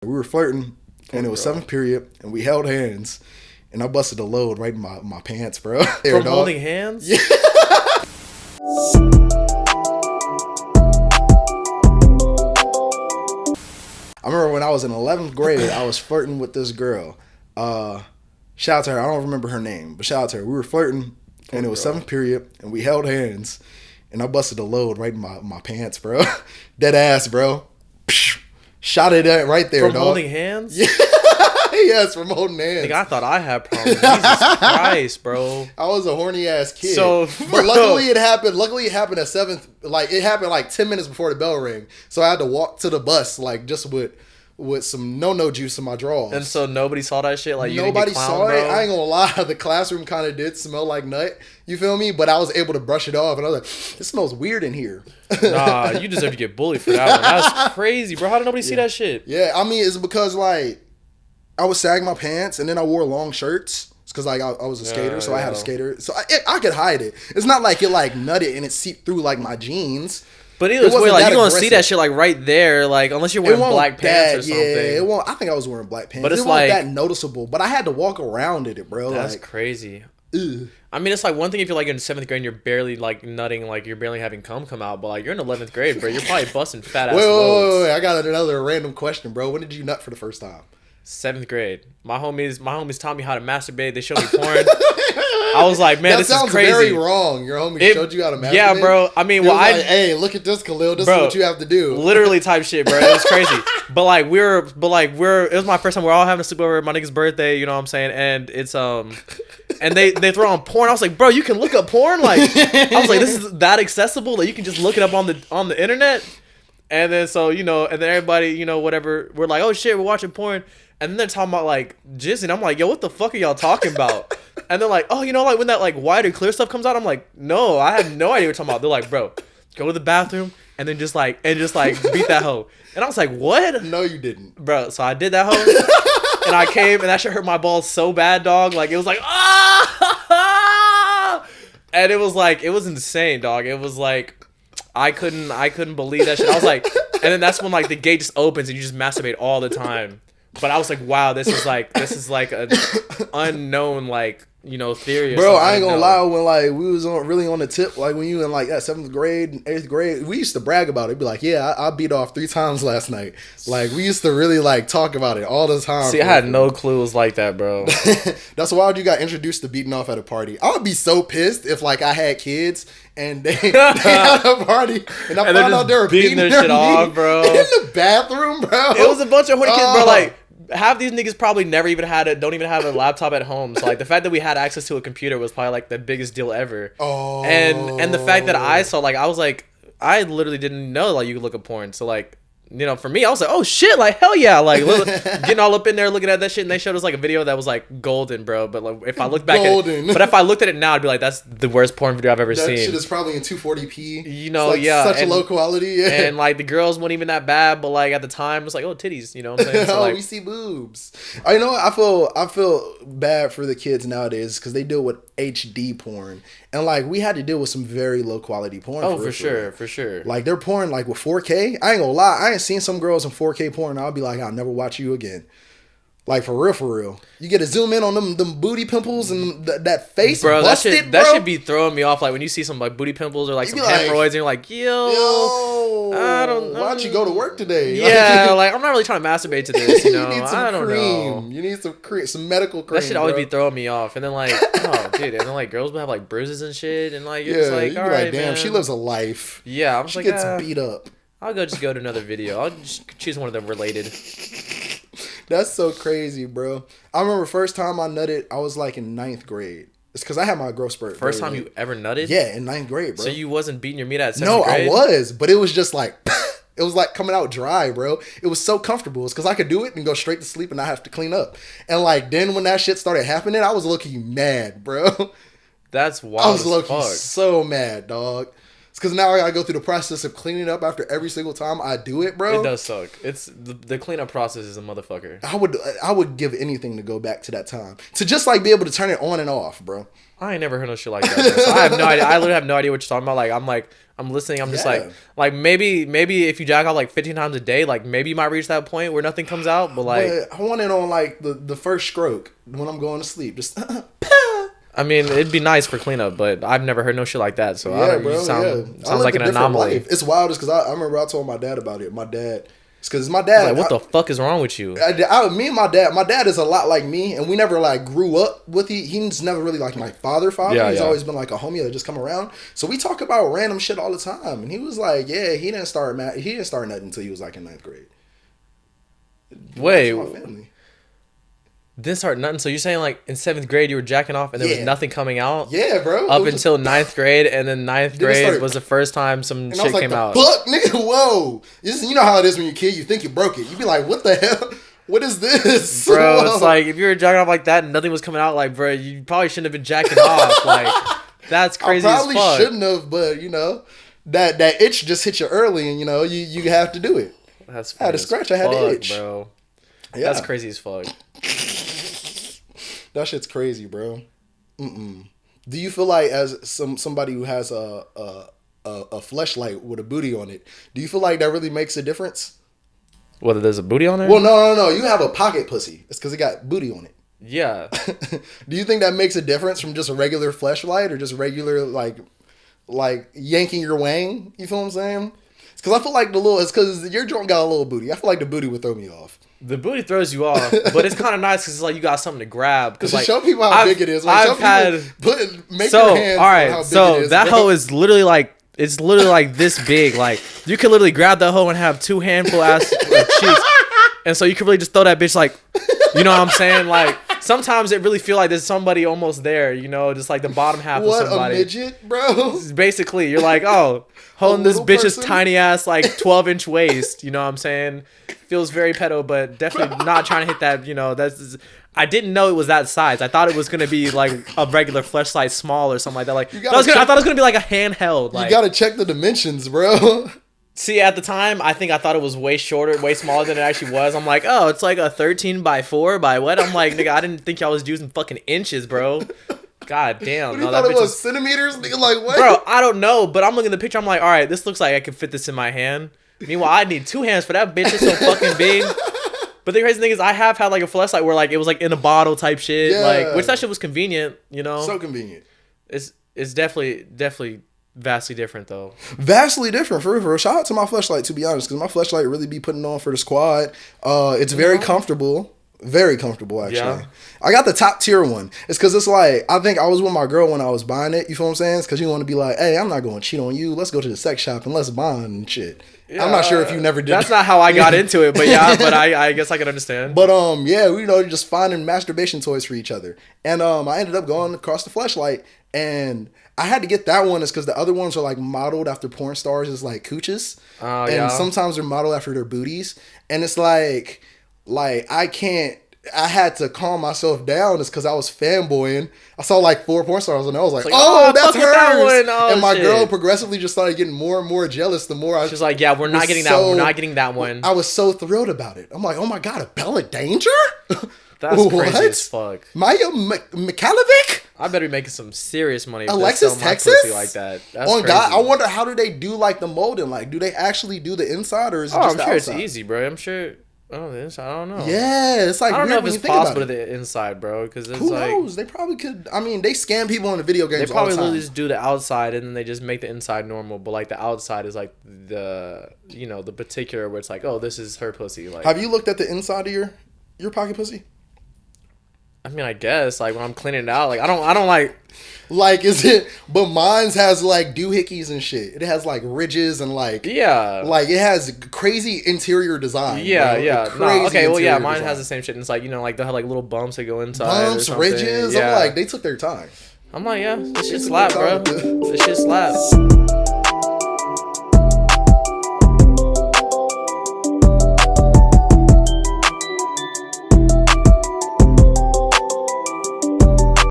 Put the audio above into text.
We were flirting, and it was seventh period, and we held hands, and I busted a load right in my pants, bro. From holding hands? Yeah. I remember when I was in 11th grade, I was flirting with this girl. Shout out to her. I don't remember her name, but shout out to her. We were flirting, and it was seventh period, and we held hands, and I busted a load right in my pants, bro. Dead ass, bro. Shot it at right there, From dog. holding hands? Yeah. Yes, from holding hands. Nigga, I thought I had problems. Jesus Christ, bro. I was a horny ass kid. So, but luckily it happened. Luckily it happened at 7th. Like it happened like 10 minutes before the bell rang. So I had to walk to the bus like just with some no juice in my drawers. And so nobody saw that shit. Like you nobody didn't get saw clowned, it. bro? I ain't gonna lie. The classroom kind of did smell like nut. You feel me? But I was able to brush it off, and I was like, "It smells weird in here." Nah, you deserve to get bullied for that one. That's crazy, bro. How did nobody see that shit? Yeah, I mean, it's because like I was sagging my pants, and then I wore long shirts. It's because like I was a skater, so I had a skater, so I could hide it. It's not like it like nutted and it seeped through like my jeans. But it was weird. Like you gonna see that shit like right there, like unless you're wearing black pants or something. Yeah, it won't. I think I was wearing black pants. But it's it like wasn't that noticeable. But I had to walk around it, bro. That's like, crazy. Ugh. I mean, it's like one thing if you're like in 7th grade and you're barely like nutting, like you're barely having cum come out, but like you're in 11th grade, bro. You're probably busting fat ass loads. Wait. I got another random question, bro. When did you nut for the first time? 7th grade. My homies taught me how to masturbate. They showed me porn. I was like, man, this is crazy. That sounds very wrong. Your homie showed you how to masturbate? Yeah, bro. I mean, like, hey, look at this, Kahlil. This is what you have to do. Literally type shit, bro. It was crazy. But it was my first time. We're all having a sleepover at my nigga's birthday. You know what I'm saying? And it's and they throw on porn. I was like, bro, you can look up porn. Like, I was like, this is that accessible that you can just look it up on the internet. And then and then everybody, whatever. We're like, oh shit, we're watching porn. And then they're talking about like jizzing. I'm like, yo, what the fuck are y'all talking about? And they're like, oh, like when that like white or clear stuff comes out, I'm like, no, I have no idea what you're talking about. They're like, bro, go to the bathroom and then just like beat that hoe. And I was like, what? No, you didn't, bro. So I did that hoe, and I came and that shit hurt my balls so bad, dog. Like it was like and it was insane, dog. It was like I couldn't believe that shit. I was like, and then that's when like the gate just opens and you just masturbate all the time. But I was like, wow, this is like an unknown like theory. Bro, I ain't gonna lie. When like we was really on the tip, like when you in like that 7th grade, 8th grade, we used to brag about it. Be like, yeah, I beat off 3 times last night. Like we used to really like talk about it all the time. See, I had no clue it was like that, bro. That's why you got introduced to beating off at a party. I would be so pissed if like I had kids and they had a party and I found out they were beating their shit off, bro, in the bathroom, bro. It was a bunch of horny kids, bro. Like half these niggas probably don't even have a laptop at home. So like the fact that we had access to a computer was probably like the biggest deal ever. Oh. And the fact that I saw like I was like I literally didn't know like you could look at porn. So like for me, I was like, oh shit, like hell yeah, like getting all up in there looking at that shit, and they showed us like a video that was like golden, bro. But like if I look back if I looked at it now, I'd be like, that's the worst porn video I've ever seen. That shit is probably in 240p. Such a low quality. Yeah. And like the girls weren't even that bad, but like at the time, it's like, oh, titties, you know what I'm saying? So, like, we see boobs. I know. I feel bad for the kids nowadays because they deal with HD porn, and like we had to deal with some very low quality porn. Oh, for sure. Like they're porn like with 4K. I ain't gonna lie. I ain't seen some girls in 4K porn. I'll be like, I'll never watch you again. Like for real. You get to zoom in on them booty pimples and that face, bro. Busted, that should be throwing me off. Like when you see some like booty pimples or like some hemorrhoids, and you're like, yo, I don't know. Why'd you go to work today? Yeah, like I'm not really trying to masturbate to this. You know, you need some I don't cream. know. You need some medical cream. That should always be throwing me off. And then like, oh dude, and then like girls will have like bruises and shit, and like you're just like, all right, damn, man. she lives a life. Yeah, I'm she like, gets beat up. I'll go to another video. I'll just choose one of them related. That's so crazy, bro. I remember first time I nutted, I was like in 9th grade. It's because I had my growth spurt. First time you ever nutted? Yeah, in 9th grade, bro. So you wasn't beating your meat at 7th grade? No, I was, but it was just like, it was like coming out dry, bro. It was so comfortable. It's because I could do it and go straight to sleep and not have to clean up. And like then when that shit started happening, I was looking mad, bro. That's wild. I was looking so mad, dog. It's because now I gotta go through the process of cleaning up after every single time I do it, bro. It does suck. It's the cleanup process is a motherfucker. I would give anything to go back to that time to just like be able to turn it on and off, bro. I ain't never heard no shit like that. Bro. So I have no idea. I literally have no idea what you're talking about. I'm listening. I'm just like maybe if you jack off like 15 times a day, like maybe you might reach that point where nothing comes out. But like, I want it on like the first stroke when I'm going to sleep. Just. I mean, it'd be nice for cleanup, but I've never heard no shit like that. So I don't, bro. sounds like an anomaly. Life. It's wild, because I remember I told my dad about it. My dad. It's because my dad. Like, what the fuck is wrong with you? Me and my dad is a lot like me, and we never like grew up with he's never really like my father. He's always been like a homie that just come around. So we talk about random shit all the time, and he was like, yeah, he didn't start nothing until he was like in 9th grade. Wait, didn't start nothing. So you're saying like in 7th grade you were jacking off and there was nothing coming out? Yeah, bro. Up until 9th grade, and then 9th grade was the first time some shit came out. Fuck, nigga, whoa! You know how it is when you're a kid. You think you broke it. You be like, what the hell? What is this, bro? It's like if you were jacking off like that and nothing was coming out, like, bro, you probably shouldn't have been jacking off. Like, that's crazy. I probably shouldn't have, but you know, that itch just hit you early, and you know you have to do it. That's I had a scratch. I had to itch, bro. Yeah. That's crazy as fuck. That shit's crazy, bro. Do you feel like as somebody who has a fleshlight with a booty on it, do you feel like that really makes a difference? Whether there's a booty on there? Well, no. You have a pocket pussy. It's because it got booty on it. Yeah. Do you think that makes a difference from just a regular fleshlight or just regular like yanking your wang? You feel what I'm saying? It's because I feel like it's because your joint got a little booty. I feel like the booty would throw me off. The booty throws you off, but it's kind of nice because it's like you got something to grab. Because like, show people how big it is. Like, make your hands all right, how big so it is, that bro. hoe is literally like this big. Like you could literally grab that hoe and have 2 handful ass cheeks, and so you could really just throw that bitch like, you know what I'm saying? Like sometimes it really feel like there's somebody almost there. You know, just like the bottom half of somebody. What a midget, bro! Basically, you're like, oh, holding this bitch's tiny ass like 12-inch waist. You know what I'm saying? Feels very pedo, but definitely not trying to hit that. You know, I didn't know it was that size. I thought it was gonna be like a regular fleshlight small or something like that. Like I thought it was gonna be like a handheld. Like, you gotta check the dimensions, bro. See, at the time, I thought it was way shorter, way smaller than it actually was. I'm like, oh, it's like a 13 by 4 by what? I'm like, nigga, I didn't think y'all was using fucking inches, bro. God damn. What, you thought it was centimeters? Nigga, like what? Bro, I don't know, but I'm looking at the picture. I'm like, all right, this looks like I can fit this in my hand. Meanwhile, I need 2 hands for that bitch. It's so fucking big. But the crazy thing is, I have had like a fleshlight where like it was like in a bottle type shit, like which that shit was convenient, you know. So convenient. It's definitely vastly different though. Vastly different for real. Shout out to my fleshlight, to be honest, because my fleshlight really be putting on for the squad. It's very comfortable. Very comfortable, actually. Yeah. I got the top tier one. It's because it's like, I think I was with my girl when I was buying it. You feel what I'm saying? It's because you want to be like, hey, I'm not going to cheat on you. Let's go to the sex shop and let's bond and shit. Yeah, I'm not sure if you never did. That's not how I got into it, but yeah, but I guess I could understand. But yeah, we just finding masturbation toys for each other. And I ended up going across the fleshlight, and I had to get that one is because the other ones are like modeled after porn stars as like cooches. And sometimes they're modeled after their booties. And it's like I had to calm myself down. It's because I was fanboying. I saw like 4 porn stars and I was like, oh, that's hers. That and my girl progressively just started getting more and more jealous the more I was. She's like, yeah, we're not getting that one. We're not getting that one. I was so thrilled about it. I'm like, oh my God, a Bella Danger? That's crazy as fuck. Maya Mikalovic? I better be making some serious money. Alexis Texas? Like that. That's crazy. God, I wonder how do they do like the molding? Like, do they actually do the inside or is it just the outside? I'm sure it's easy, bro. I'm sure. Oh, the inside. I don't know. Yeah, it's like I don't know if it's possible to the inside, bro. Because who knows? They probably could. I mean, they scam people in the video games. They probably all the time. just do the outside and then they just make the inside normal. But like the outside is like the the particular where it's like, oh, this is her pussy. Like, have you looked at the inside of your pocket pussy? I mean, I guess like when I'm cleaning it out, like I don't like is it? But mine's has like doohickeys and shit. It has like ridges and like like it has crazy interior design. Yeah, bro. Yeah. No, okay, well, yeah, mine has the same shit. And it's like they'll have like little bumps that go inside. Bumps, ridges. Yeah. I'm like, they took their time. I'm like, yeah, this shit slap, bro. This shit slap.